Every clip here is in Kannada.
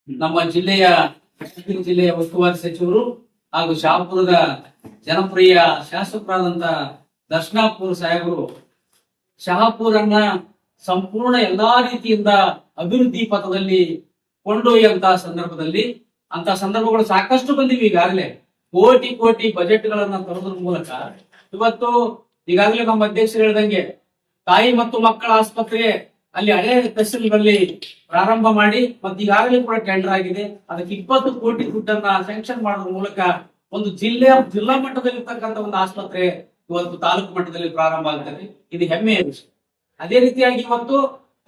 ನಮ್ಮ ಜಿಲ್ಲೆಯ ಉಸ್ತುವಾರಿ ಸಚಿವರು ಹಾಗೂ ಶಹಾಪುರದ ಜನಪ್ರಿಯ ಶಾಸಕರಾದಂತ ದರ್ಶನಾಪುರ ಸಾಹೇಬರು ಶಹಾಪುರನ್ನ ಸಂಪೂರ್ಣ ಎಲ್ಲಾ ರೀತಿಯಿಂದ ಅಭಿವೃದ್ಧಿ ಪಥದಲ್ಲಿ ಕೊಂಡೊಯ್ಯುವಂತಹ ಸಂದರ್ಭದಲ್ಲಿ ಅಂತ ಸಂದರ್ಭಗಳು ಸಾಕಷ್ಟು ಬಂದಿವೆ. ಈಗಾಗಲೇ ಕೋಟಿ ಕೋಟಿ ಬಜೆಟ್ ಗಳನ್ನ ತರೋದ್ರ ಮೂಲಕ ಇವತ್ತು ಈಗಾಗಲೇ ನಮ್ಮ ಅಧ್ಯಕ್ಷರು ಹೇಳಿದಂಗೆ ತಾಯಿ ಮತ್ತು ಮಕ್ಕಳ ಆಸ್ಪತ್ರೆ ಅಲ್ಲಿ ಹಳೆ ತಹಸೀಲ್ಗಳಲ್ಲಿ ಪ್ರಾರಂಭ ಮಾಡಿ ಮತ್ತೆ ಈಗಾಗಲೇ ಕೂಡ ಟೆಂಡರ್ ಆಗಿದೆ. ಅದಕ್ಕೆ 20 ಕೋಟಿ ದುಡ್ಡನ್ನ ಸ್ಯಾಂಕ್ಷನ್ ಮಾಡೋದ್ರ ಮೂಲಕ ಒಂದು ಜಿಲ್ಲಾ ಮಟ್ಟದಲ್ಲಿರ್ತಕ್ಕಂಥ ಒಂದು ಆಸ್ಪತ್ರೆ ಇವತ್ತು ತಾಲೂಕು ಮಟ್ಟದಲ್ಲಿ ಪ್ರಾರಂಭ ಆಗ್ತದೆ. ಇದು ಹೆಮ್ಮೆಯ ವಿಷಯ. ಅದೇ ರೀತಿಯಾಗಿ ಇವತ್ತು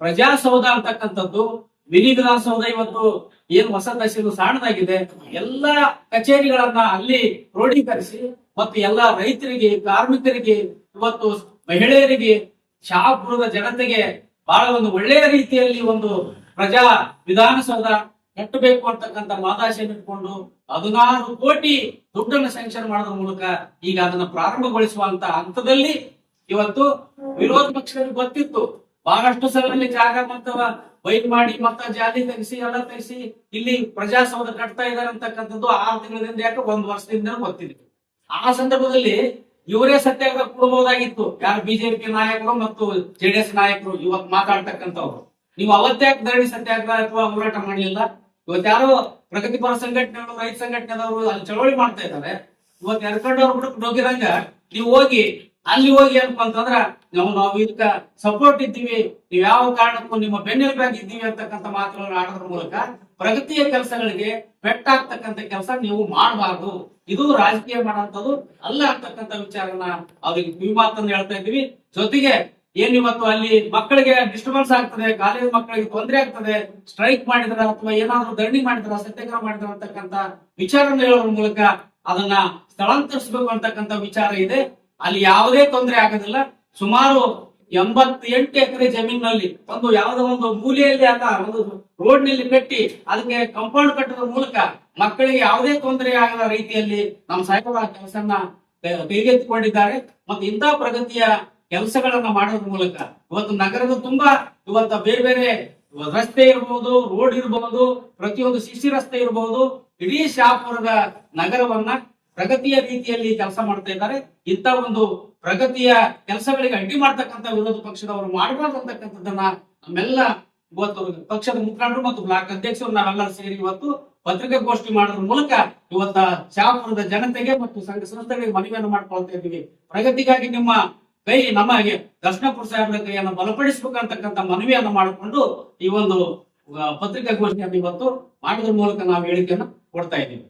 ಪ್ರಜಾಸೌಧ ಅಂತಕ್ಕಂಥದ್ದು ಮಿನಿ ವಿಧಾನಸೌಧ ಇವತ್ತು ಏನು ಹೊಸ ತಹಸೀಲು ಸಣ್ಣದಾಗಿದೆ, ಎಲ್ಲಾ ಕಚೇರಿಗಳನ್ನ ಅಲ್ಲಿ ಕ್ರೋಢೀಕರಿಸಿ ಮತ್ತು ಎಲ್ಲಾ ರೈತರಿಗೆ, ಕಾರ್ಮಿಕರಿಗೆ, ಇವತ್ತು ಮಹಿಳೆಯರಿಗೆ, ಶಹಾಪುರದ ಜನತೆಗೆ ಬಹಳ ಒಂದು ಒಳ್ಳೆಯ ರೀತಿಯಲ್ಲಿ ಒಂದು ಪ್ರಜಾ ವಿಧಾನಸೌಧ ಕಟ್ಟಬೇಕು ಅಂತಕ್ಕಂಥ ಮಾದಾಶೆಯನ್ನು ಇಟ್ಕೊಂಡು 16 ಕೋಟಿ ದುಡ್ಡನ್ನು ಸ್ಯಾಂಕ್ಷನ್ ಮಾಡೋದ್ರ ಮೂಲಕ ಈಗ ಅದನ್ನ ಪ್ರಾರಂಭಗೊಳಿಸುವಂತ ಹಂತದಲ್ಲಿ ಇವತ್ತು ವಿರೋಧ ಪಕ್ಷಗಳಿಗೆ ಗೊತ್ತಿತ್ತು. ಬಹಳಷ್ಟು ಸಲ ಜಾಗ ಮತ್ತ ಬೈಕ್ ಮಾಡಿ ಮತ್ತ ಜಾಲಿ ತೆಗಿಸಿ ಎಲ್ಲ ತೆಗಿಸಿ ಇಲ್ಲಿ ಪ್ರಜಾಸೌಧ ಕಟ್ತಾ ಇದಾರೆ ಅಂತಕ್ಕಂಥದ್ದು 6 ತಿಂಗಳಿಂದ ಯಾಕೆ 1 ವರ್ಷದಿಂದ ಗೊತ್ತಿದೆ. ಆ ಸಂದರ್ಭದಲ್ಲಿ ಇವರೇ ಸತ್ಯಾಗ್ರಹ ಕೊಡಬಹುದಾಗಿತ್ತು. ಯಾರು ಬಿಜೆಪಿ ನಾಯಕರು ಮತ್ತು ಜೆಡಿಎಸ್ ನಾಯಕರು ಇವತ್ತು ಮಾತಾಡ್ತಕ್ಕಂಥವ್ರು. ನೀವು ಅವತ್ತೇ ಧರಣಿ ಸತ್ಯಾಗ್ರಹ ಅಥವಾ ಹೋರಾಟ ಮಾಡಲಿಲ್ಲ. ಇವತ್ತು ಯಾರೋ ಪ್ರಗತಿಪರ ಸಂಘಟನೆಗಳು, ರೈತ ಸಂಘಟನೆದವರು ಅಲ್ಲಿ ಚಳವಳಿ ಮಾಡ್ತಾ ಇದ್ದಾರೆ. ಇವತ್ತು ಎರ್ಕೊಂಡವ್ರು ಬಿಟ್ಟು ಹೋಗಿರಂಗ ನೀವು ಹೋಗಿ ಅಲ್ಲಿ ಹೋಗಿ ಏನಪ್ಪ ಅಂತಂದ್ರ ನಾವು ಇದಕ್ಕ ಸಪೋರ್ಟ್ ಇದ್ದೀವಿ, ನೀವು ಯಾವ ಕಾರಣಕ್ಕೂ ನಿಮ್ಮ ಬೆನ್ನೆಲುಬಾಗಿ ಇದ್ದೀವಿ ಅಂತಕ್ಕಂಥ ಮಾತುಗಳನ್ನು ಆಡೋದ್ರ ಮೂಲಕ ಪ್ರಗತಿಯ ಕೆಲಸಗಳಿಗೆ ಪೆಟ್ಟಾಗ್ತಕ್ಕಂಥ ಕೆಲಸ ನೀವು ಮಾಡಬಾರ್ದು. ಇದು ರಾಜಕೀಯ ಮಾಡುವಂಥದ್ದು ಅಲ್ಲ ಅಂತಕ್ಕಂಥ ವಿಚಾರನ ಅವ್ರಿಗೆ ಕಿವಿ ಮಾತನ್ನು ಹೇಳ್ತಾ ಇದ್ದೀವಿ. ಜೊತೆಗೆ ಏನ್ ಇವತ್ತು ಅಲ್ಲಿ ಮಕ್ಕಳಿಗೆ ಡಿಸ್ಟರ್ಬೆನ್ಸ್ ಆಗ್ತದೆ, ಕಾಲೇಜ್ ಮಕ್ಕಳಿಗೆ ತೊಂದರೆ ಆಗ್ತದೆ, ಸ್ಟ್ರೈಕ್ ಮಾಡಿದ್ರ ಅಥವಾ ಏನಾದ್ರು ಧರಣಿ ಮಾಡಿದ್ರ, ಸತ್ಯಾಗ್ರಹ ಮಾಡಿದ್ರ ಅಂತಕ್ಕಂಥ ವಿಚಾರನ ಹೇಳೋದ್ರ ಮೂಲಕ ಅದನ್ನ ಸ್ಥಳಾಂತರಿಸಬೇಕು ಅಂತಕ್ಕಂಥ ವಿಚಾರ ಇದೆ. ಅಲ್ಲಿ ಯಾವುದೇ ತೊಂದರೆ ಆಗೋದಿಲ್ಲ. ಸುಮಾರು 88 ಎಕರೆ ಜಮೀನಿನಲ್ಲಿ ಯಾವುದೋ ಒಂದು ಮೂಲೆಯಲ್ಲಿ ಒಂದು ರೋಡ್ ನಲ್ಲಿ ಕಟ್ಟಿ ಅದಕ್ಕೆ ಕಾಂಪೌಂಡ್ ಕಟ್ಟೋದ್ರ ಮೂಲಕ ಮಕ್ಕಳಿಗೆ ಯಾವುದೇ ತೊಂದರೆ ಆಗದ ರೀತಿಯಲ್ಲಿ ನಮ್ಮ ಸಾಹೇಬರ ಕೆಲಸನ ಕೈಗೆತ್ತಿಕೊಂಡಿದ್ದಾರೆ. ಮತ್ತು ಇಂತಹ ಪ್ರಗತಿಯ ಕೆಲಸಗಳನ್ನ ಮಾಡೋದ್ರ ಮೂಲಕ ಇವತ್ತು ನಗರದ ತುಂಬಾ ಇವತ್ತು ಬೇರೆ ಬೇರೆ ರಸ್ತೆ ಇರಬಹುದು, ರೋಡ್ ಇರಬಹುದು, ಪ್ರತಿಯೊಂದು ಸಿಸಿ ರಸ್ತೆ ಇರಬಹುದು, ಇಡೀ ಶಹಾಪುರದ ನಗರವನ್ನ ಪ್ರಗತಿಯ ರೀತಿಯಲ್ಲಿ ಕೆಲಸ ಮಾಡ್ತಾ ಇದ್ದಾರೆ. ಇಂಥ ಒಂದು ಪ್ರಗತಿಯ ಕೆಲಸಗಳಿಗೆ ಅಡ್ಡಿ ಮಾಡ್ತಕ್ಕಂಥ ವಿರೋಧ ಪಕ್ಷದವರು ಮಾಡಬಾರ್ದು ಅಂತಕ್ಕಂಥದ್ದನ್ನ ನಮ್ಮೆಲ್ಲ ಇವತ್ತು ಪಕ್ಷದ ಮುಖಂಡರು ಮತ್ತು ಬ್ಲಾಕ್ ಅಧ್ಯಕ್ಷರು ನಾವೆಲ್ಲರೂ ಸೇರಿ ಇವತ್ತು ಪತ್ರಿಕಾಗೋಷ್ಠಿ ಮಾಡೋದ್ರ ಮೂಲಕ ಇವತ್ತ ಶಹಾಪುರದ ಜನತೆಗೆ ಮತ್ತು ಸಂಘ ಸಂಸ್ಥೆಗಳಿಗೆ ಮನವಿಯನ್ನು ಮಾಡ್ಕೊಳ್ತಾ ಇದ್ದೀವಿ. ಪ್ರಗತಿಗಾಗಿ ನಿಮ್ಮ ಕೈ ನಮಗೆ ದರ್ಶನಾಪುರ ಸಾಹೇಬರ ಕೈಯನ್ನು ಬಲಪಡಿಸಬೇಕಂತಕ್ಕಂಥ ಮನವಿಯನ್ನು ಮಾಡಿಕೊಂಡು ಈ ಒಂದು ಪತ್ರಿಕಾಗೋಷ್ಠಿಯನ್ನು ಇವತ್ತು ಮಾಡೋದ್ರ ಮೂಲಕ ನಾವು ಹೇಳಿಕೆಯನ್ನು ಕೊಡ್ತಾ ಇದ್ದೀವಿ.